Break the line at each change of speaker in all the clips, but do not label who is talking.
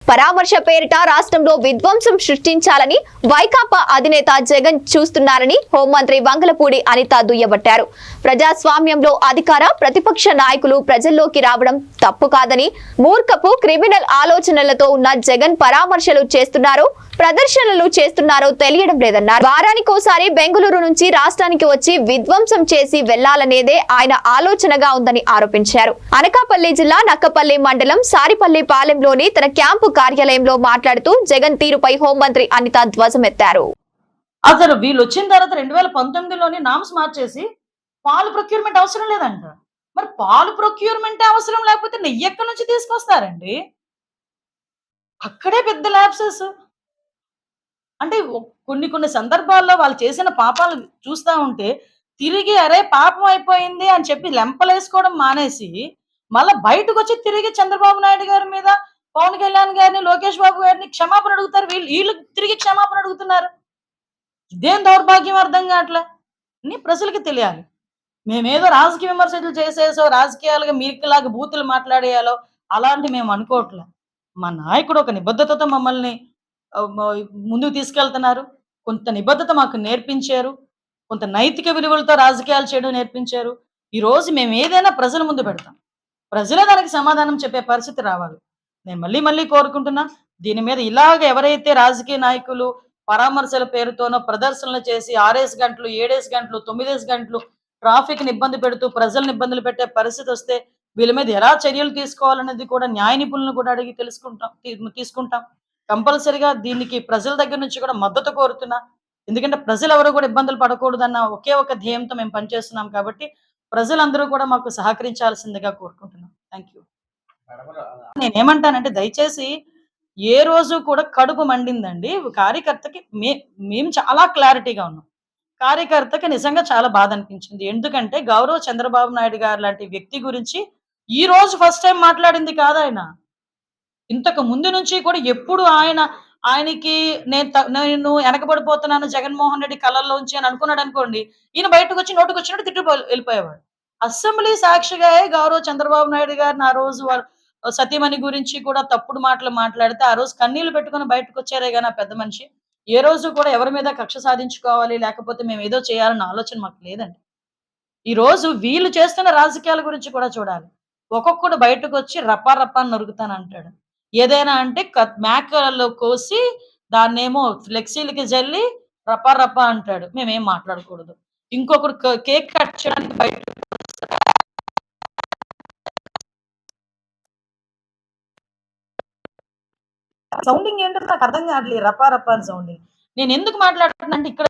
పరామర్శ పేరిట రాష్ట్రంలో విధ్వంసం సృష్టించాలని వైకాపా అధినేత జగన్ చూస్తున్నారని హోంమంత్రి వంగలపూడి అనిత దుయ్యబట్టారు. ప్రజాస్వామ్యంలో అధికార ప్రతిపక్ష నాయకులు ప్రజల్లోకి రావడం తప్పు కాదని, మూర్ఖపు క్రిమినల్ ఆలోచనలతో ఉన్న జగన్ పరామర్శలు చేస్తున్నారో ప్రదర్శనలు చేస్తున్నారో తెలియడం లేదన్నారు. వారానికోసారి బెంగళూరు నుంచి రాష్ట్రానికి వచ్చి విధ్వంసం చేసి వెళ్లాలనేదే ఆయన ఆలోచనగా ఉందని ఆరోపించారు. అనకాపల్లి జిల్లా నక్కపల్లి మండలం సారిపల్లి పాలెంలోని తన క్యాంపు కార్యాలయంలో మాట్లాడుతూ జగన్ తీరుపై హోంమంత్రి అనిత ధ్వజమెత్తారు.
అసలు వీళ్ళు వచ్చిన తర్వాత 2019లోని నామ్స్ మార్చేసి పాలు ప్రొక్యూర్మెంట్ అవసరం లేదంట. మరి పాలు ప్రొక్యూర్మెంట్ అవసరం లేకపోతే నెయ్యి ఎక్కడి నుంచి తీసుకొస్తారండి? అక్కడే పెద్ద ల్యాబ్సెస్. అంటే కొన్ని సందర్భాల్లో వాళ్ళు చేసిన పాపాలు చూస్తా ఉంటే తిరిగి అరే పాపం అయిపోయింది అని చెప్పి లెంపలేసుకోవడం మానేసి మళ్ళీ బయటకు వచ్చి తిరిగి చంద్రబాబు నాయుడు గారి మీద, పవన్ కళ్యాణ్ గారిని, లోకేష్ బాబు గారిని క్షమాపణ అడుగుతారు. వీళ్ళు తిరిగి క్షమాపణ అడుగుతున్నారు. ఇదేం దౌర్భాగ్యం అర్థం కావట్లే. అని ప్రజలకి తెలియాలి. మేమేదో రాజకీయ విమర్శలు చేసేసో రాజకీయాలుగా మీకులాగా బూతులు మాట్లాడేయాలో అలాంటి మేము అనుకోవట్లే. మా నాయకుడు ఒక నిబద్ధతతో మమ్మల్ని ముందుకు తీసుకెళ్తున్నారు. కొంత నిబద్ధత మాకు నేర్పించారు. కొంత నైతిక విలువలతో రాజకీయాలు చేయడం నేర్పించారు. ఈ రోజు మేము ఏదైనా ప్రజల ముందు పెడతాం. ప్రజలే దానికి సమాధానం చెప్పే పరిస్థితి రావాలి. నేను మళ్ళీ కోరుకుంటున్నా, దీని మీద ఇలాగ ఎవరైతే రాజకీయ నాయకులు పరామర్శల పేరుతోనో ప్రదర్శనలు చేసి 6 గంటలు, 7 గంటలు, 9 గంటలు ట్రాఫిక్ ని ఇబ్బంది పెడుతూ ప్రజల్ని ఇబ్బందులు పెట్టే పరిస్థితి వస్తే వీళ్ళ మీద ఎలా చర్యలు తీసుకోవాలనేది కూడా న్యాయ నిపుణులను కూడా అడిగి తీసుకుంటాం. కంపల్సరిగా దీనికి ప్రజల దగ్గర నుంచి కూడా మద్దతు కోరుతున్నా. ఎందుకంటే ప్రజలు ఎవరు కూడా ఇబ్బందులు పడకూడదన్న ఒకే ఒక ధ్యేయంతో మేము పనిచేస్తున్నాం కాబట్టి ప్రజలందరూ కూడా మాకు సహకరించాల్సిందిగా కోరుకుంటున్నాం. Thank you. నేనేమంటానంటే దయచేసి ఏ రోజు కూడా కడుపు మండిందండి. కార్యకర్తకి మేము చాలా క్లారిటీగా ఉన్నాం. కార్యకర్తకి నిజంగా చాలా బాధ అనిపించింది. ఎందుకంటే గౌరవ చంద్రబాబు నాయుడు గారు లాంటి వ్యక్తి గురించి ఈ రోజు ఫస్ట్ టైం మాట్లాడింది కాదు ఆయన. ఇంతకు ముందు నుంచి కూడా ఎప్పుడు ఆయనకి నేను వెనకబడిపోతున్నాను జగన్మోహన్ రెడ్డి కళల్లోంచి అని అనుకున్నాడు అనుకోండి, ఈయన బయటకు వచ్చి నోటుకు వచ్చినట్టు తిట్టు వెళ్ళిపోయేవాడు. అసెంబ్లీ సాక్షిగా గౌరవ చంద్రబాబు నాయుడు గారిని ఆ రోజు సతీమణి గురించి కూడా తప్పుడు మాటలు మాట్లాడితే ఆ రోజు కన్నీళ్లు పెట్టుకుని బయటకు వచ్చారే కానీ ఆ పెద్ద మనిషి ఏ రోజు కూడా ఎవరి మీద కక్ష సాధించుకోవాలి లేకపోతే మేము ఏదో చేయాలన్న ఆలోచన మాకు లేదండి. ఈ రోజు వీళ్ళు చేస్తున్న రాజకీయాల గురించి కూడా చూడాలి. ఒక్కొక్కడు బయటకు వచ్చి రప్పా నొరుగుతాను అంటాడు. ఏదైనా అంటే మేకలో కోసి దాన్నేమో ఫ్లెక్సీలకి జల్లి రప్పా అంటాడు. మేమేం మాట్లాడకూడదు. ఇంకొకరు కేక్ కట్ చేయడానికి బయట సౌండింగ్ ఏంటో నాకు అర్థం కావట్లేదు. రప్పా అని సౌండింగ్. నేను ఎందుకు మాట్లాడుతున్నానంటే ఇక్కడ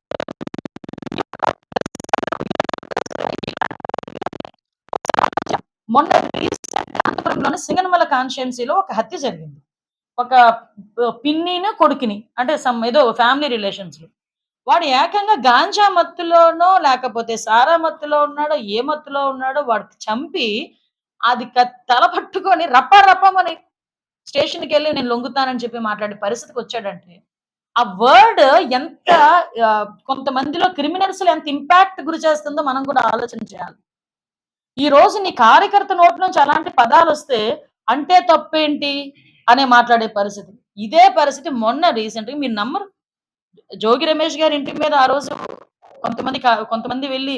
మొన్న అనంతపురంలోని సింగనమల కాన్స్టిట్యుయెన్సీలో ఒక హత్య జరిగింది. ఒక పిన్నిని కొడుకుని అంటే ఏదో ఫ్యామిలీ రిలేషన్స్ లో వాడు ఏకంగా గాంజా మత్తులోనో లేకపోతే సారా మత్తులో ఉన్నాడో ఏ మత్తులో ఉన్నాడో వాడికి చంపి అది తల పట్టుకొని రప్పమని స్టేషన్కి వెళ్ళి నేను లొంగుతానని చెప్పి మాట్లాడే పరిస్థితికి వచ్చాడంటే ఆ వర్డ్ ఎంత కొంతమందిలో క్రిమినల్స్ ఎంత ఇంపాక్ట్ గురి చేస్తుందో మనం కూడా ఆలోచన చేయాలి. ఈ రోజు నీ కార్యకర్త నోటి నుంచి అలాంటి పదాలు వస్తే అంటే తప్పేంటి అనే మాట్లాడే పరిస్థితి. ఇదే పరిస్థితి మొన్న రీసెంట్ గా మీరు నమ్మరు, జోగి రమేష్ గారి ఇంటి మీద ఆ రోజు కొంతమంది వెళ్ళి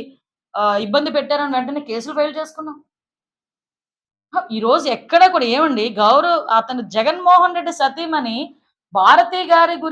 ఇబ్బంది పెట్టారని వెంటనే కేసులు ఫైల్ చేసుకున్నాం. ఈ రోజు ఎక్కడ కూడా ఏమండి అతను జగన్మోహన్ రెడ్డి సతీమణి భారతి గారి గురించి